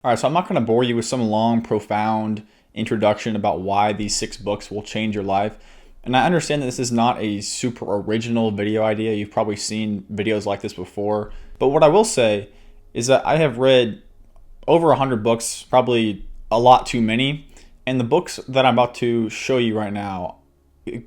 All right, so I'm not going to bore you with some long, profound introduction about why these 6 books will change your life. And I understand that this is not a super original video idea. You've probably seen videos like this before. But what I will say is that I have read over 100 books, probably a lot too many. And the books that I'm about to show you right now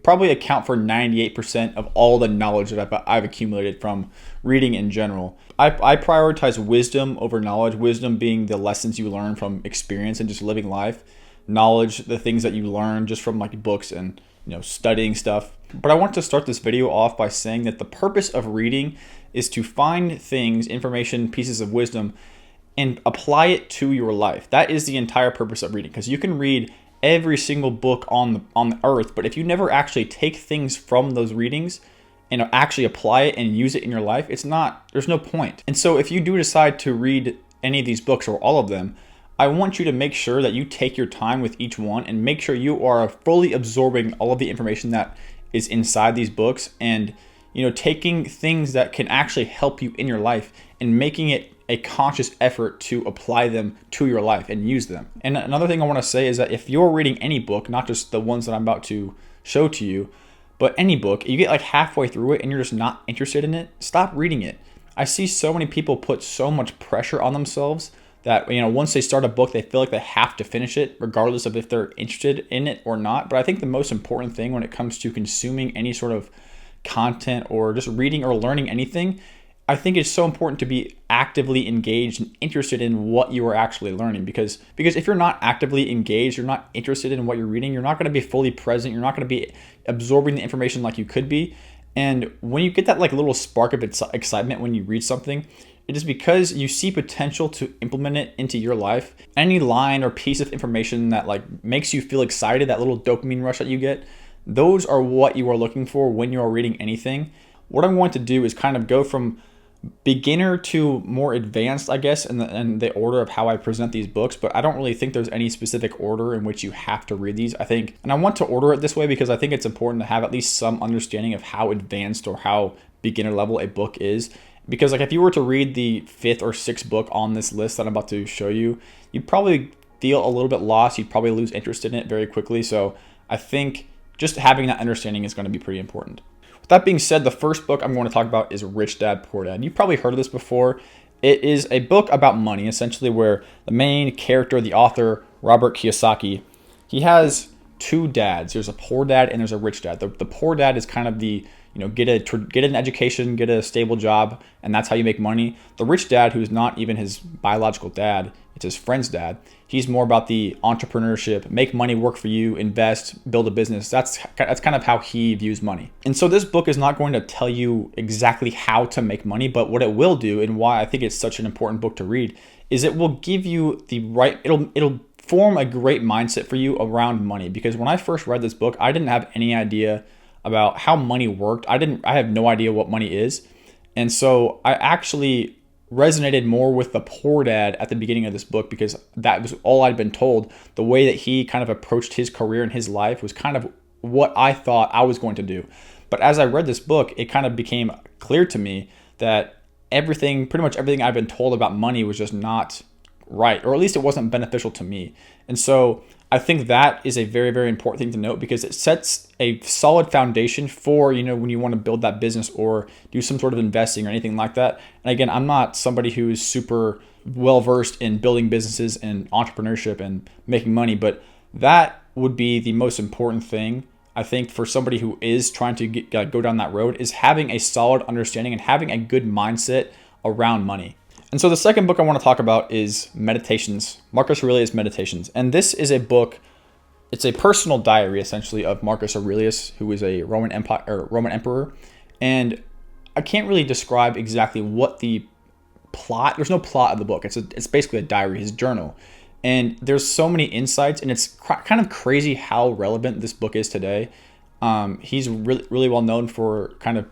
probably account for 98% of all the knowledge that I've accumulated from reading in general. I prioritize wisdom over knowledge, wisdom being the lessons you learn from experience and just living life, knowledge, the things that you learn just from like books and studying stuff. But I want to start this video off by saying that the purpose of reading is to find things, information, pieces of wisdom, and apply it to your life. That is the entire purpose of reading, because you can read every single book on the earth, but if you never actually take things from those readings and actually apply it and use it in your life, there's no point. And so if you do decide to read any of these books or all of them, I want you to make sure that you take your time with each one and make sure you are fully absorbing all of the information that is inside these books, and taking things that can actually help you in your life and making it a conscious effort to apply them to your life and use them. And another thing I want to say is that if you're reading any book, not just the ones that I'm about to show to you, but any book, you get like halfway through it and you're just not interested in it, stop reading it. I see so many people put so much pressure on themselves that once they start a book, they feel like they have to finish it regardless of if they're interested in it or not. But I think the most important thing when it comes to consuming any sort of content or just reading or learning anything, I think it's so important to be actively engaged and interested in what you are actually learning, because if you're not actively engaged, you're not interested in what you're reading, you're not going to be fully present, you're not going to be absorbing the information like you could be. And when you get that like little spark of excitement when you read something, it is because you see potential to implement it into your life. Any line or piece of information that like makes you feel excited, that little dopamine rush that you get, those are what you are looking for when you are reading anything. What I'm going to do is kind of go from beginner to more advanced, I guess, in the order of how I present these books, but I don't really think there's any specific order in which you have to read these. I think, and I want to order it this way because I think it's important to have at least some understanding of how advanced or how beginner level a book is. Because like if you were to read the 5th or 6th book on this list that I'm about to show you, you'd probably feel a little bit lost. You'd probably lose interest in it very quickly. So I think just having that understanding is going to be pretty important. With that being said, the first book I'm going to talk about is Rich Dad, Poor Dad. You've probably heard of this before. It is a book about money, essentially, where the main character, the author, Robert Kiyosaki, he has 2 dads. There's a poor dad and there's a rich dad. The poor dad is kind of the, get an education, get a stable job, and that's how you make money. The rich dad, who's not even his biological dad, it's his friend's dad. He's more about the entrepreneurship, make money work for you, invest, build a business. That's kind of how he views money. And so this book is not going to tell you exactly how to make money, but what it will do, and why I think it's such an important book to read, is it will give you the right, it'll form a great mindset for you around money. Because when I first read this book, I didn't have any idea about how money worked. I have no idea what money is. And so I actually resonated more with the poor dad at the beginning of this book, because that was all I'd been told. The way that he kind of approached his career and his life was kind of what I thought I was going to do. But as I read this book, it kind of became clear to me that pretty much everything I've been told about money was just not right, or at least it wasn't beneficial to me. And so I think that is a very, very important thing to note, because it sets a solid foundation for, when you want to build that business or do some sort of investing or anything like that. And again, I'm not somebody who is super well versed in building businesses and entrepreneurship and making money, but that would be the most important thing, I think, for somebody who is trying to go down that road, is having a solid understanding and having a good mindset around money. And so the second book I want to talk about is Meditations, Marcus Aurelius Meditations. And this is a book, it's a personal diary essentially of Marcus Aurelius, who is a Roman emperor. And I can't really describe exactly what the plot, there's no plot of the book. It's basically a diary, his journal. And there's so many insights, and it's kind of crazy how relevant this book is today. He's really, really well known for kind of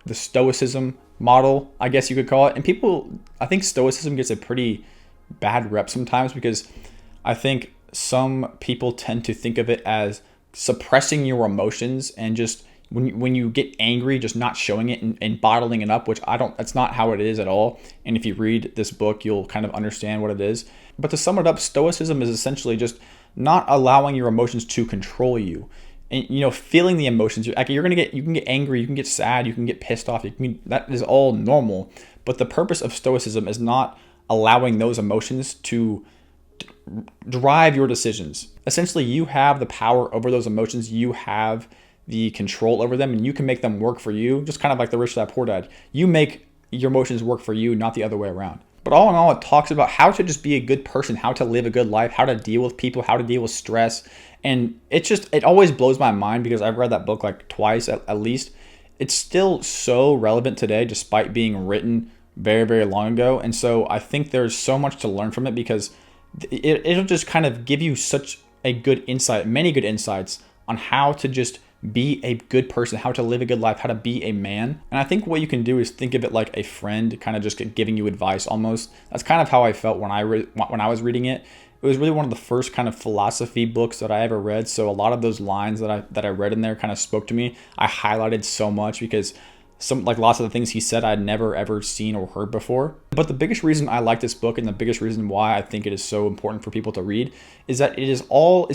the Stoicism model, I guess you could call it. And I think Stoicism gets a pretty bad rep sometimes, because I think some people tend to think of it as suppressing your emotions and just when you get angry, just not showing it and bottling it up, which that's not how it is at all. And if you read this book, you'll kind of understand what it is. But to sum it up, stoicism is essentially just not allowing your emotions to control you. And feeling the emotions, you can get angry, you can get sad, you can get pissed off. That is all normal. But the purpose of stoicism is not allowing those emotions to drive your decisions. Essentially, you have the power over those emotions. You have the control over them, and you can make them work for you. Just kind of like the Rich Dad Poor Dad. You make your emotions work for you, not the other way around. But all in all, it talks about how to just be a good person, how to live a good life, how to deal with people, how to deal with stress. And it always blows my mind because I've read that book like twice at least. It's still so relevant today, despite being written very, very long ago. And so I think there's so much to learn from it because it'll just kind of give you such a good insight, many good insights on how to just be a good person, how to live a good life, how to be a man. And I think what you can do is think of it like a friend kind of just giving you advice almost. That's kind of how I felt when I was reading it. It was really one of the first kind of philosophy books that I ever read. So a lot of those lines that I read in there kind of spoke to me. I highlighted so much because lots of the things he said I'd never ever seen or heard before. But the biggest reason I like this book and the biggest reason why I think it is so important for people to read is that it's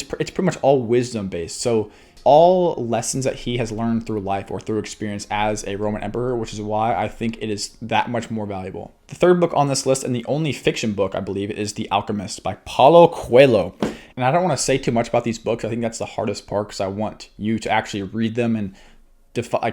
pretty much all wisdom based. So all lessons that he has learned through life or through experience as a Roman emperor, which is why I think it is that much more valuable. The third book on this list, and the only fiction book I believe, is The Alchemist by Paulo Coelho. And I don't want to say too much about these books. I think that's the hardest part because I want you to actually read them and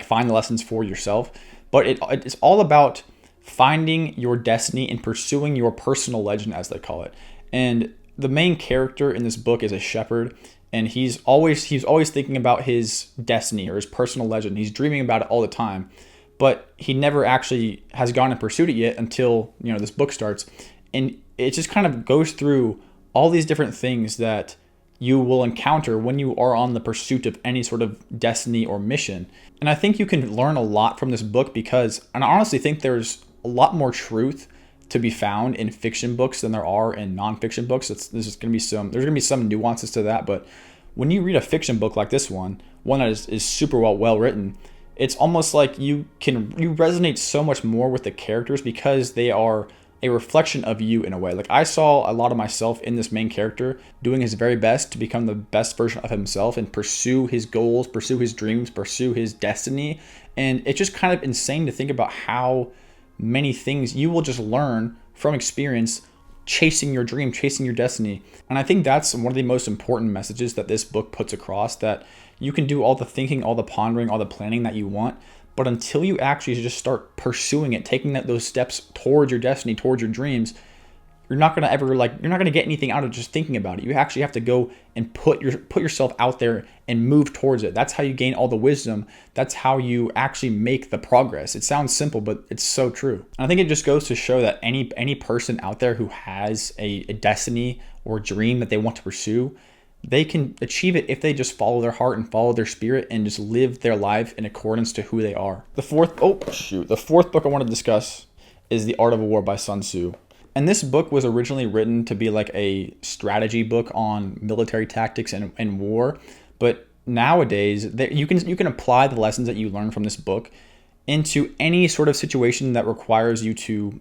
find the lessons for yourself. But it's all about finding your destiny and pursuing your personal legend, as they call it. And the main character in this book is a shepherd, and he's always thinking about his destiny or his personal legend. He's dreaming about it all the time, but he never actually has gone and pursued it yet until this book starts. And it just kind of goes through all these different things that you will encounter when you are on the pursuit of any sort of destiny or mission. And I think you can learn a lot from this book because, and I honestly think there's a lot more truth to be found in fiction books than there are in nonfiction books. There's going to be some nuances to that, but when you read a fiction book like this one that is super well written, it's almost like you resonate so much more with the characters because they are a reflection of you in a way. Like I saw a lot of myself in this main character doing his very best to become the best version of himself and pursue his goals, pursue his dreams, pursue his destiny. And it's just kind of insane to think about how many things you will just learn from experience chasing your dream, chasing your destiny. And I think that's one of the most important messages that this book puts across, that you can do all the thinking, all the pondering, all the planning that you want, but until you actually just start pursuing it, taking those steps towards your destiny, towards your dreams, you're not going to get anything out of just thinking about it. You actually have to go and put yourself out there and move towards it. That's how you gain all the wisdom. That's how you actually make the progress. It sounds simple, but it's so true. And I think it just goes to show that any person out there who has a destiny or dream that they want to pursue, they can achieve it if they just follow their heart and follow their spirit and just live their life in accordance to who they are. The fourth book I want to discuss is The Art of War by Sun Tzu. And this book was originally written to be like a strategy book on military tactics and war. But nowadays, you can apply the lessons that you learn from this book into any sort of situation that requires you to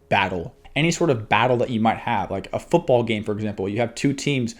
battle. Any sort of battle that you might have, like a football game, for example. You have two teams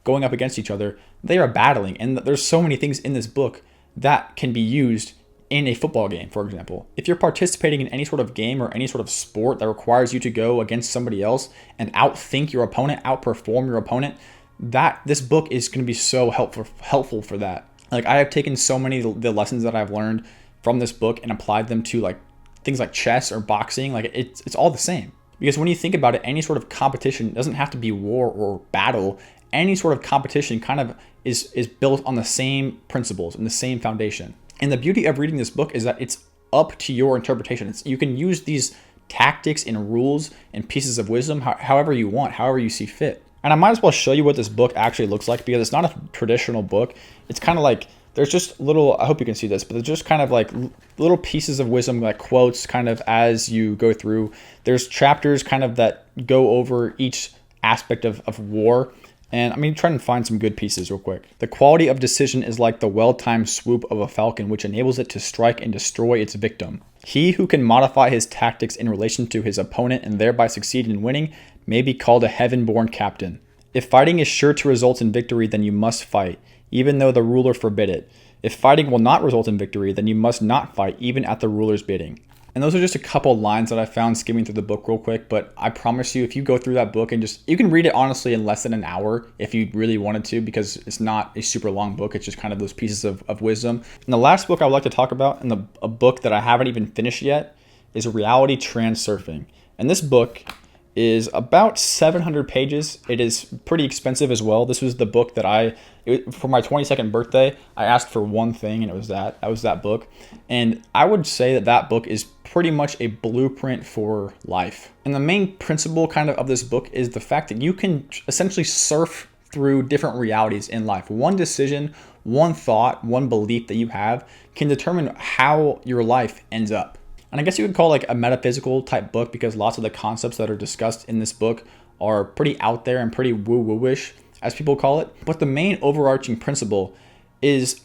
going up against each other. They are battling. And there's so many things in this book that can be used in a football game, for example. If you're participating in any sort of game or any sort of sport that requires you to go against somebody else and outthink your opponent, outperform your opponent, this book is going to be so helpful for that. Like I have taken so many of the lessons that I've learned from this book and applied them to like things like chess or boxing. Like it's all the same. Because when you think about it, any sort of competition doesn't have to be war or battle. Any sort of competition kind of is built on the same principles and the same foundation. And the beauty of reading this book is that it's up to your interpretation. You can use these tactics and rules and pieces of wisdom however you want, however you see fit. And I might as well show you what this book actually looks like because it's not a traditional book. It's kind of like, there's just little, I hope you can see this, but there's just kind of like little pieces of wisdom, like quotes kind of as you go through. There's chapters kind of that go over each aspect of war. And I'm going to try and find some good pieces real quick. The quality of decision is like the well-timed swoop of a falcon, which enables it to strike and destroy its victim. He who can modify his tactics in relation to his opponent and thereby succeed in winning may be called a heaven-born captain. If fighting is sure to result in victory, then you must fight, even though the ruler forbid it. If fighting will not result in victory, then you must not fight, even at the ruler's bidding. And those are just a couple lines that I found skimming through the book real quick, but I promise you, if you go through that book and you can read it honestly in less than an hour if you really wanted to, because it's not a super long book. It's just kind of those pieces of wisdom. And the last book I would like to talk about, and a book that I haven't even finished yet, is Reality Transurfing. And this book is about 700 pages. It is pretty expensive as well. This was the book that for my 22nd birthday, I asked for one thing, and it was that book. And I would say that book is pretty much a blueprint for life. And the main principle kind of this book is the fact that you can essentially surf through different realities in life. One decision, one thought, one belief that you have can determine how your life ends up. And I guess you could call it like a metaphysical type book, because lots of the concepts that are discussed in this book are pretty out there and pretty woo-woo-ish, as people call it. But the main overarching principle is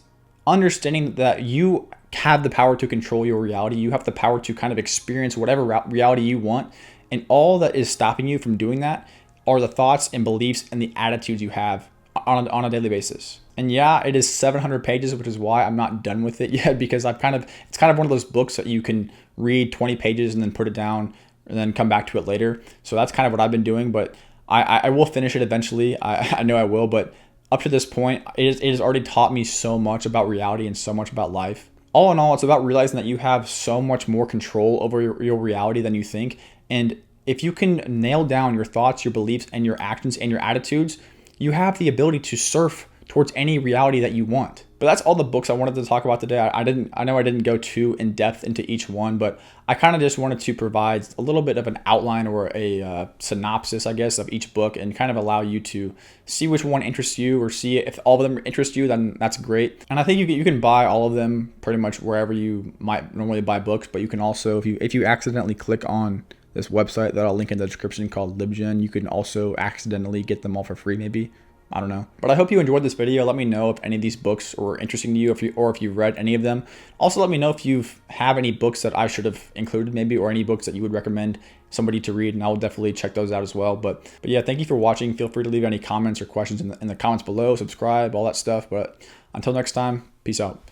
understanding that you have the power to control your reality. You have the power to kind of experience whatever reality you want. And all that is stopping you from doing that are the thoughts and beliefs and the attitudes you have on a daily basis. And yeah, it is 700 pages, which is why I'm not done with it yet, because it's kind of one of those books that you can read 20 pages and then put it down and then come back to it later. So that's kind of what I've been doing, but I will finish it eventually. I know I will, but up to this point, it has already taught me so much about reality and so much about life. All in all, it's about realizing that you have so much more control over your reality than you think. And if you can nail down your thoughts, your beliefs, and your actions and your attitudes, you have the ability to surf towards any reality that you want. But that's all the books I wanted to talk about today. I know I didn't go too in depth into each one, but I kind of just wanted to provide a little bit of an outline or a synopsis, I guess, of each book, and kind of allow you to see which one interests you, or see if all of them interest you, then that's great. And I think you can buy all of them pretty much wherever you might normally buy books, but you can also, if you accidentally click on this website that I'll link in the description called LibGen, you can also accidentally get them all for free maybe. I don't know. But I hope you enjoyed this video. Let me know if any of these books were interesting to you, if you've read any of them. Also, let me know if you have any books that I should have included maybe, or any books that you would recommend somebody to read, and I'll definitely check those out as well. But yeah, thank you for watching. Feel free to leave any comments or questions in the comments below. Subscribe, all that stuff. But until next time, peace out.